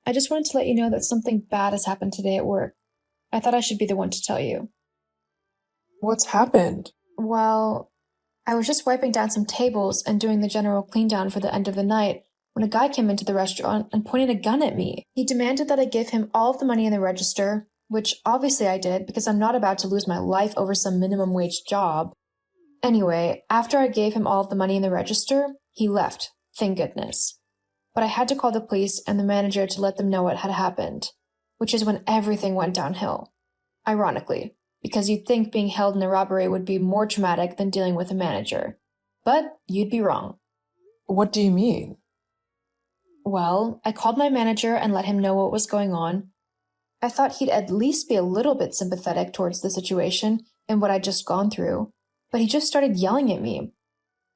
I just wanted to let you know that something bad has happened today at work. I thought I should be the one to tell you. What's happened? Well, I was just wiping down some tables and doing the general clean down for the end of the night when a guy came into the restaurant and pointed a gun at me. He demanded that I give him all of the money in the register, which obviously I did because I'm not about to lose my life over some minimum wage job. Anyway, after I gave him all of the money in the register, he left, thank goodness. But I had to call the police and the manager to let them know what had happened, which is when everything went downhill. Ironically, because you'd think being held in a robbery would be more traumatic than dealing with a manager. But you'd be wrong. What do you mean? Well, I called my manager and let him know what was going on. I thought he'd at least be a little bit sympathetic towards the situation and what I'd just gone through, but he just started yelling at me,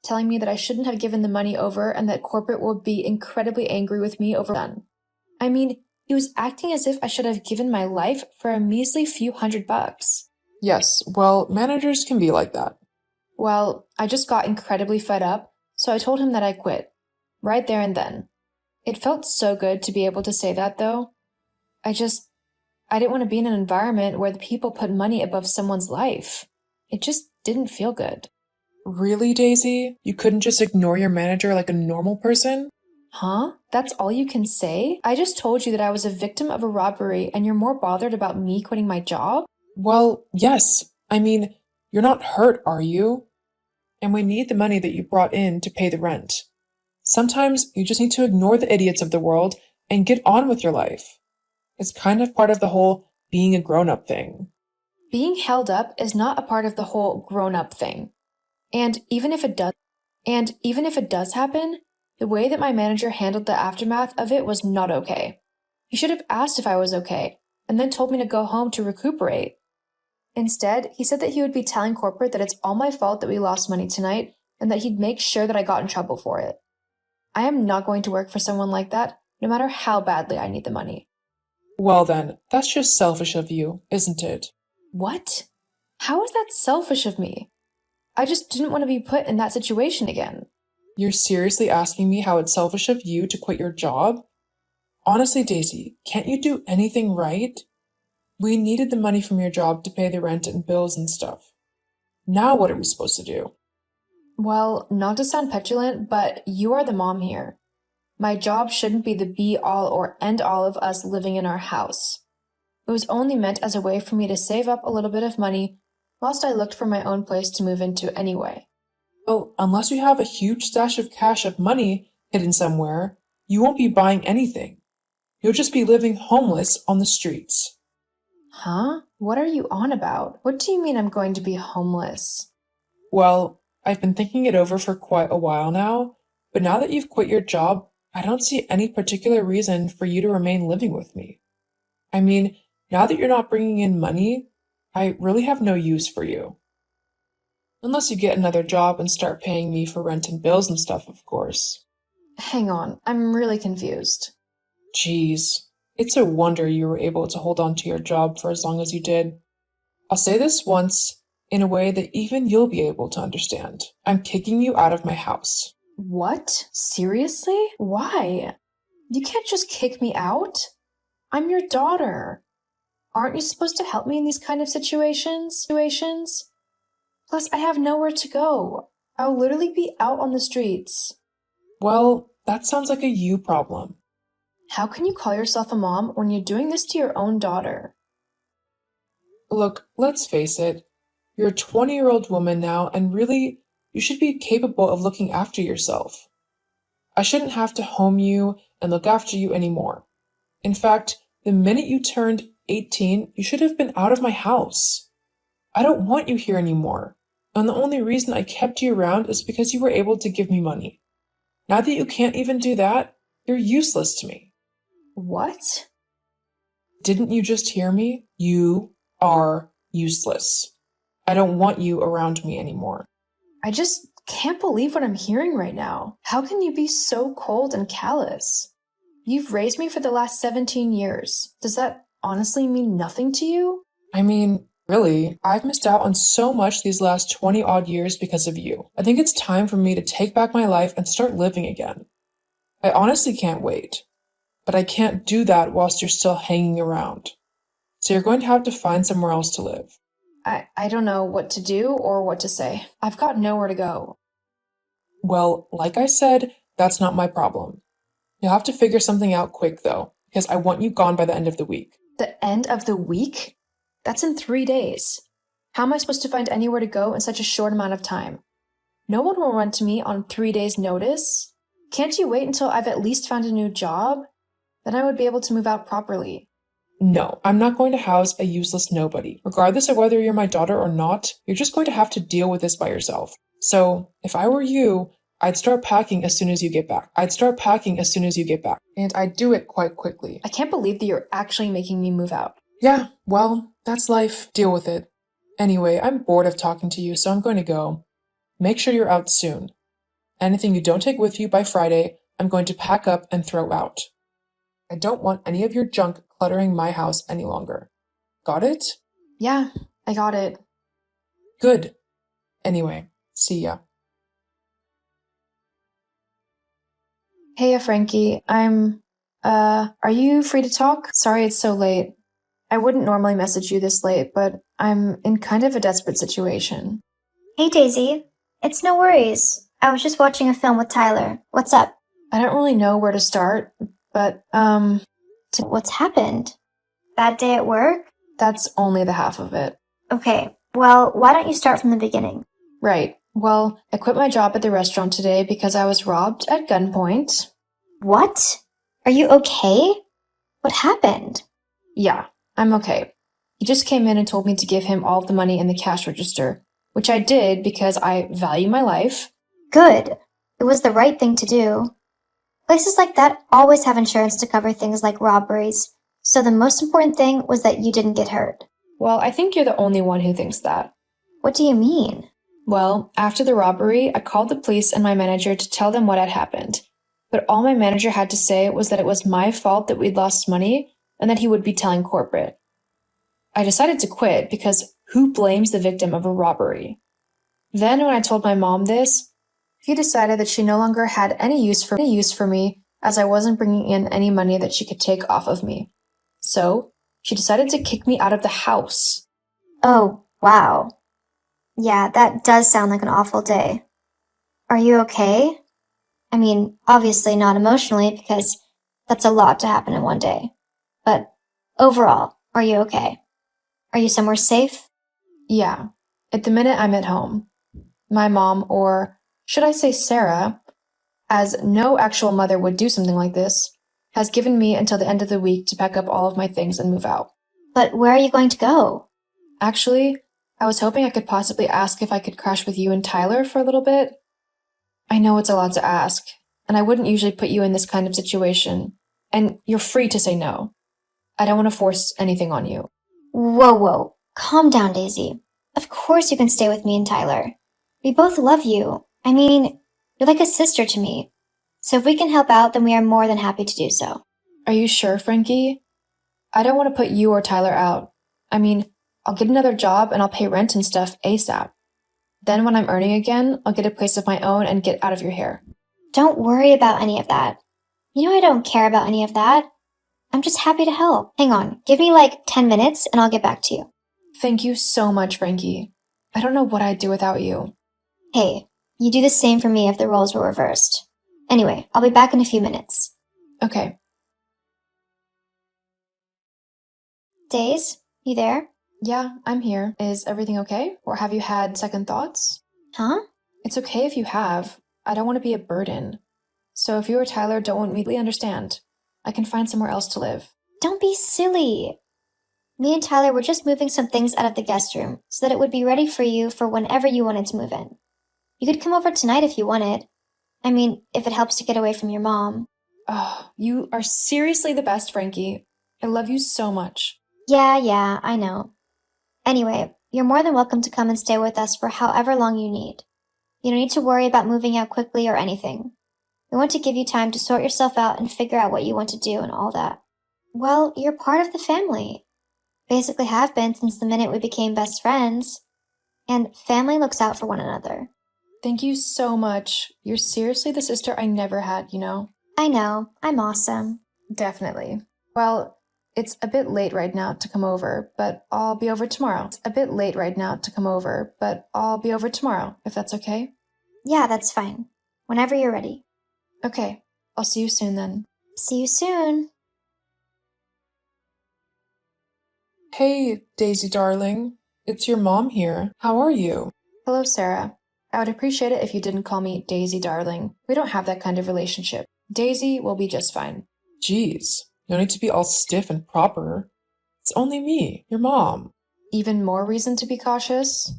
telling me that I shouldn't have given the money over and that corporate will be incredibly angry with me over done. I mean, he was acting as if I should have given my life for a measly few $100. Yes, well, managers can be like that. Well, I just got incredibly fed up, so I told him that I quit. Right there and then. It felt so good to be able to say that, though. I didn't want to be in an environment where the people put money above someone's life. It just didn't feel good. Really, Daisy? You couldn't just ignore your manager like a normal person? Huh? That's all you can say? I just told you that I was a victim of a robbery and you're more bothered about me quitting my job? Well, yes. I mean, you're not hurt, are you? And we need the money that you brought in to pay the rent. Sometimes you just need to ignore the idiots of the world and get on with your life. It's kind of part of the whole being a grown-up thing. Being held up is not a part of the whole grown-up thing. And even if it does happen, the way that my manager handled the aftermath of it was not okay. He should have asked if I was okay, and then told me to go home to recuperate. Instead, he said that he would be telling corporate that it's all my fault that we lost money tonight, and that he'd make sure that I got in trouble for it. I am not going to work for someone like that, no matter how badly I need the money. Well then, that's just selfish of you, isn't it? What? How is that selfish of me? I just didn't want to be put in that situation again. You're seriously asking me how it's selfish of you to quit your job? Honestly, Daisy, can't you do anything right? We needed the money from your job to pay the rent and bills and stuff. Now what are we supposed to do? Well, not to sound petulant, but you are the mom here. My job shouldn't be the be-all or end-all of us living in our house. It was only meant as a way for me to save up a little bit of money whilst I looked for my own place to move into anyway. Well, unless you have a huge stash of cash of money hidden somewhere, you won't be buying anything. You'll just be living homeless on the streets. Huh? What are you on about? What do you mean I'm going to be homeless? Well, I've been thinking it over for quite a while now, but now that you've quit your job, I don't see any particular reason for you to remain living with me. I mean, now that you're not bringing in money, I really have no use for you. Unless you get another job and start paying me for rent and bills and stuff, of course. Hang on, I'm really confused. Jeez, it's a wonder you were able to hold on to your job for as long as you did. I'll say this once, in a way that even you'll be able to understand. I'm kicking you out of my house. What? Seriously? Why? You can't just kick me out. I'm your daughter. Aren't you supposed to help me in these kind of situations? Plus, I have nowhere to go. I'll literally be out on the streets. Well, that sounds like a you problem. How can you call yourself a mom when you're doing this to your own daughter? Look, let's face it. You're a 20-year-old woman now, and really, you should be capable of looking after yourself. I shouldn't have to home you and look after you anymore. In fact, the minute you turned 18, you should have been out of my house. I don't want you here anymore, and the only reason I kept you around is because you were able to give me money. Now that you can't even do that, you're useless to me. What? Didn't you just hear me? You are useless. I don't want you around me anymore. I just can't believe what I'm hearing right now. How can you be so cold and callous? You've raised me for the last 17 years. Does that honestly mean nothing to you? I mean, really, I've missed out on so much these last 20-odd years because of you. I think it's time for me to take back my life and start living again. I honestly can't wait. but I can't do that whilst you're still hanging around. So you're going to have to find somewhere else to live. I don't know what to do or what to say. I've got nowhere to go. Well, like I said, that's not my problem. You'll have to figure something out quick, though, because I want you gone by the end of the week. The end of the week? That's in 3 days. How am I supposed to find anywhere to go in such a short amount of time? No one will run to me on 3 days' notice. Can't you wait until I've at least found a new job? Then I would be able to move out properly. No, I'm not going to house a useless nobody. Regardless of whether you're my daughter or not, you're just going to have to deal with this by yourself. So, if I were you, I'd start packing as soon as you get back. And I'd do it quite quickly. I can't believe that you're actually making me move out. Yeah, well, that's life. Deal with it. Anyway, I'm bored of talking to you, so I'm going to go. Make sure you're out soon. Anything you don't take with you by Friday, I'm going to pack up and throw out. I don't want any of your junk cluttering my house any longer. Got it? Yeah, I got it. Good. Anyway, see ya. Hey, Frankie, are you free to talk? Sorry it's so late. I wouldn't normally message you this late, but I'm in kind of a desperate situation. Hey Daisy, it's no worries. I was just watching a film with Tyler. What's up? I don't really know where to start, but, What's happened? Bad day at work? that's only the half of it. Okay, well, why don't you start from the beginning? Right. Well, I quit my job at the restaurant today because I was robbed at gunpoint. What? Are you okay? What happened? Yeah, I'm okay. He just came in and told me to give him all of the money in the cash register, which I did because I value my life. Good. It was the right thing to do. Places like that always have insurance to cover things like robberies, so the most important thing was that you didn't get hurt. Well, I think you're the only one who thinks that. What do you mean? Well, after the robbery, I called the police and my manager to tell them what had happened. But all my manager had to say was that it was my fault that we'd lost money and that he would be telling corporate. I decided to quit because who blames the victim of a robbery? Then when I told my mom this, she decided that she no longer had any use for me as I wasn't bringing in any money that she could take off of me. So, she decided to kick me out of the house. Oh, wow. Yeah, that does sound like an awful day. Are you okay? I mean, obviously not emotionally because that's a lot to happen in one day. But overall, are you okay? Are you somewhere safe? Yeah, at the minute I'm at home. My mom, or should I say Sarah, as no actual mother would do something like this, has given me until the end of the week to pack up all of my things and move out. But where are you going to go? Actually, I was hoping I could possibly ask if I could crash with you and Tyler for a little bit. I know it's a lot to ask, and I wouldn't usually put you in this kind of situation, and you're free to say no. I don't want to force anything on you. Whoa. Calm down, Daisy. Of course you can stay with me and Tyler. We both love you. I mean, you're like a sister to me. So if we can help out, then we are more than happy to do so. Are you sure, Frankie? I don't want to put you or Tyler out. I mean, I'll get another job and I'll pay rent and stuff ASAP. Then when I'm earning again, I'll get a place of my own and get out of your hair. Don't worry about any of that. You know I don't care about any of that. I'm just happy to help. Hang on, give me like 10 minutes and I'll get back to you. Thank you so much, Frankie. I don't know what I'd do without you. Hey, you do the same for me if the roles were reversed. Anyway, I'll be back in a few minutes. Okay. Days, you there? Yeah, I'm here. Is everything okay? Or have you had second thoughts? Huh? It's okay if you have. I don't want to be a burden. So if you or Tyler don't immediately understand, I can find somewhere else to live. Don't be silly. Me and Tyler were just moving some things out of the guest room so that it would be ready for you for whenever you wanted to move in. You could come over tonight if you wanted. I mean, if it helps to get away from your mom. Oh, you are seriously the best, Frankie. I love you so much. Yeah, I know. Anyway, you're more than welcome to come and stay with us for however long you need. You don't need to worry about moving out quickly or anything. We want to give you time to sort yourself out and figure out what you want to do and all that. Well, you're part of the family. Basically have been since the minute we became best friends. And family looks out for one another. Thank you so much. You're seriously the sister I never had, you know? I know, I'm awesome. Definitely. Well, it's a bit late right now to come over, but I'll be over tomorrow. It's a bit late right now to come over, but I'll be over tomorrow, if that's okay. Yeah, that's fine. Whenever you're ready. Okay, I'll see you soon then. See you soon. Hey, Daisy darling. It's your mom here. How are you? Hello, Sarah. I would appreciate it if you didn't call me Daisy, darling. We don't have that kind of relationship. Daisy will be just fine. Geez, no need to be all stiff and proper. It's only me, your mom. Even more reason to be cautious?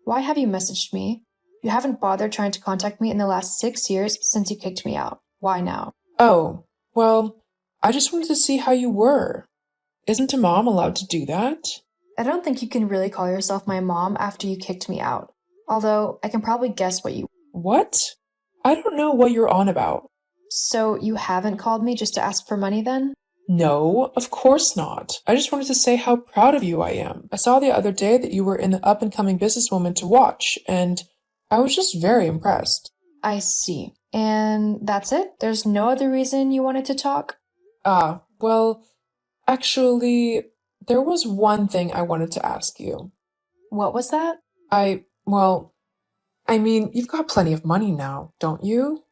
Why have you messaged me? You haven't bothered trying to contact me in the last 6 years since you kicked me out. Why now? Oh, well, I just wanted to see how you were. Isn't a mom allowed to do that? I don't think you can really call yourself my mom after you kicked me out. Although, I can probably guess what you... What? I don't know what you're on about. So, you haven't called me just to ask for money then? No, of course not. I just wanted to say how proud of you I am. I saw the other day that you were an up-and-coming businesswoman to watch, and I was just very impressed. I see. And that's it? There's no other reason you wanted to talk? Well, actually, there was one thing I wanted to ask you. What was that? You've got plenty of money now, don't you?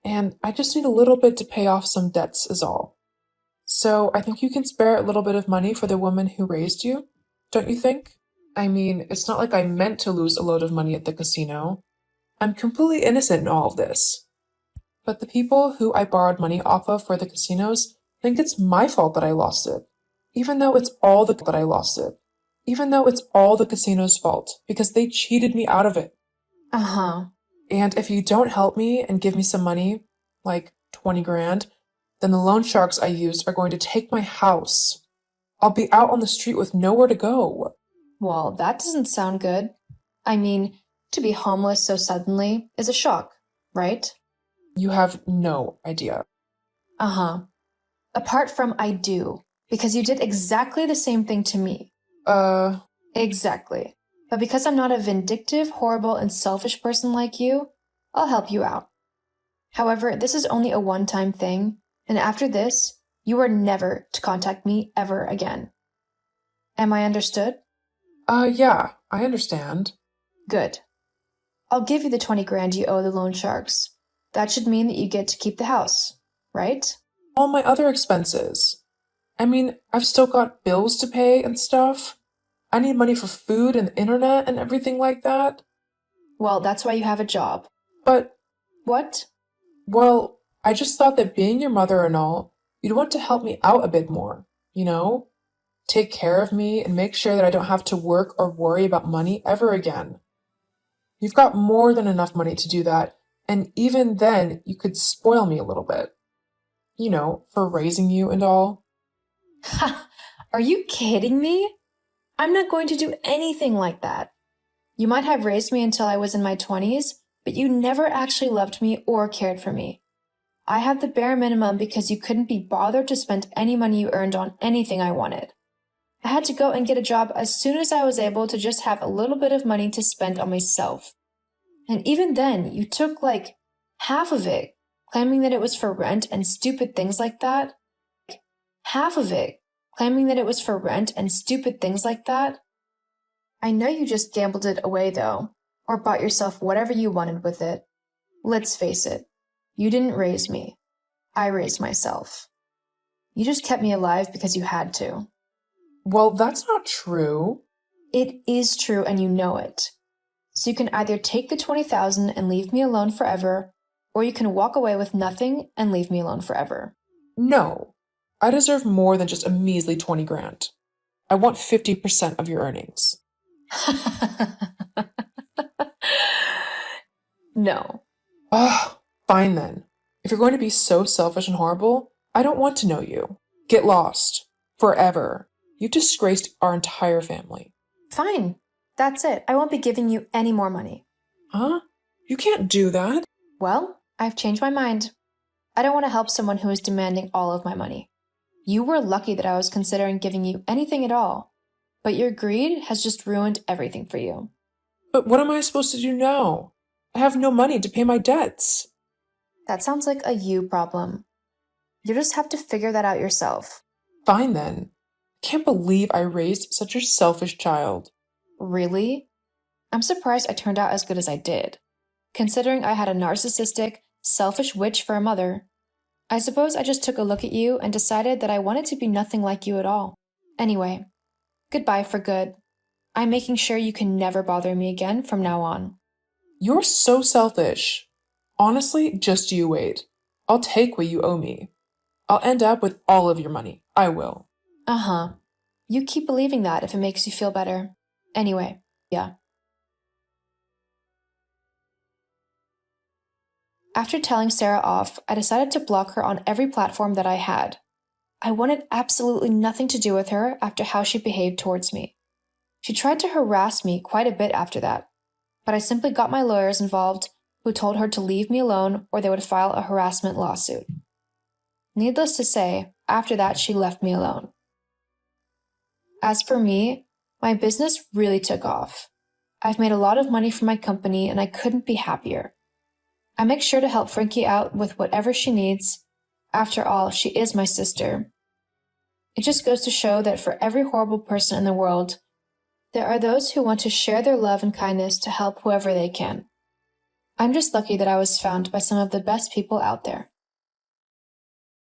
And I just need a little bit to pay off some debts is all. So I think you can spare a little bit of money for the woman who raised you, don't you think? I mean, it's not like I meant to lose a load of money at the casino. I'm completely innocent in all of this. But the people who I borrowed money off of for the casinos think it's my fault that I lost it. Even though it's all the casino's fault, because they cheated me out of it. Uh-huh. And if you don't help me and give me some money, like 20 grand, then the loan sharks I used are going to take my house. I'll be out on the street with nowhere to go. Well, that doesn't sound good. I mean, to be homeless so suddenly is a shock, right? You have no idea. Uh-huh. Apart from I do, because you did exactly the same thing to me. Exactly. But because I'm not a vindictive, horrible, and selfish person like you, I'll help you out. However, this is only a one-time thing, and after this, you are never to contact me ever again. Am I understood? Yeah, I understand. Good. I'll give you the 20 grand you owe the loan sharks. That should mean that you get to keep the house, right? All my other expenses. I mean, I've still got bills to pay and stuff. I need money for food and the internet and everything like that. Well, that's why you have a job. But, What? well, I just thought that being your mother and all, you'd want to help me out a bit more, you know? Take care of me and make sure that I don't have to work or worry about money ever again. You've got more than enough money to do that, and even then, you could spoil me a little bit. You know, for raising you and all. Ha! Are you kidding me? I'm not going to do anything like that. You might have raised me until I was in my 20s, but you never actually loved me or cared for me. I have the bare minimum because you couldn't be bothered to spend any money you earned on anything I wanted. I had to go and get a job as soon as I was able to just have a little bit of money to spend on myself. And even then, you took like half of it, claiming that it was for rent and stupid things like that. Half of it, claiming that it was for rent and stupid things like that. I know you just gambled it away though, or bought yourself whatever you wanted with it. Let's face it, you didn't raise me. I raised myself. You just kept me alive because you had to. Well, that's not true. It is true and you know it. So you can either take the 20,000 and leave me alone forever, or you can walk away with nothing and leave me alone forever. No. I deserve more than just a measly 20 grand. I want 50% of your earnings. No. Ugh, fine then. If you're going to be so selfish and horrible, I don't want to know you. Get lost. Forever. You've disgraced our entire family. Fine. That's it. I won't be giving you any more money. Huh? You can't do that. Well, I've changed my mind. I don't want to help someone who is demanding all of my money. You were lucky that I was considering giving you anything at all, but your greed has just ruined everything for you. But what am I supposed to do now? I have no money to pay my debts. That sounds like a you problem. You'll just have to figure that out yourself. Fine then. I can't believe I raised such a selfish child. Really? I'm surprised I turned out as good as I did, considering I had a narcissistic, selfish witch for a mother. I suppose I just took a look at you and decided that I wanted to be nothing like you at all. Anyway, goodbye for good. I'm making sure you can never bother me again from now on. You're so selfish. Honestly, just you wait. I'll take what you owe me. I'll end up with all of your money. I will. Uh-huh. You keep believing that if it makes you feel better. Anyway, yeah. After telling Sarah off, I decided to block her on every platform that I had. I wanted absolutely nothing to do with her after how she behaved towards me. She tried to harass me quite a bit after that, but I simply got my lawyers involved, who told her to leave me alone or they would file a harassment lawsuit. Needless to say, after that she left me alone. As for me, my business really took off. I've made a lot of money from my company and I couldn't be happier. I make sure to help Frankie out with whatever she needs. After all, she is my sister. It just goes to show that for every horrible person in the world, there are those who want to share their love and kindness to help whoever they can. I'm just lucky that I was found by some of the best people out there.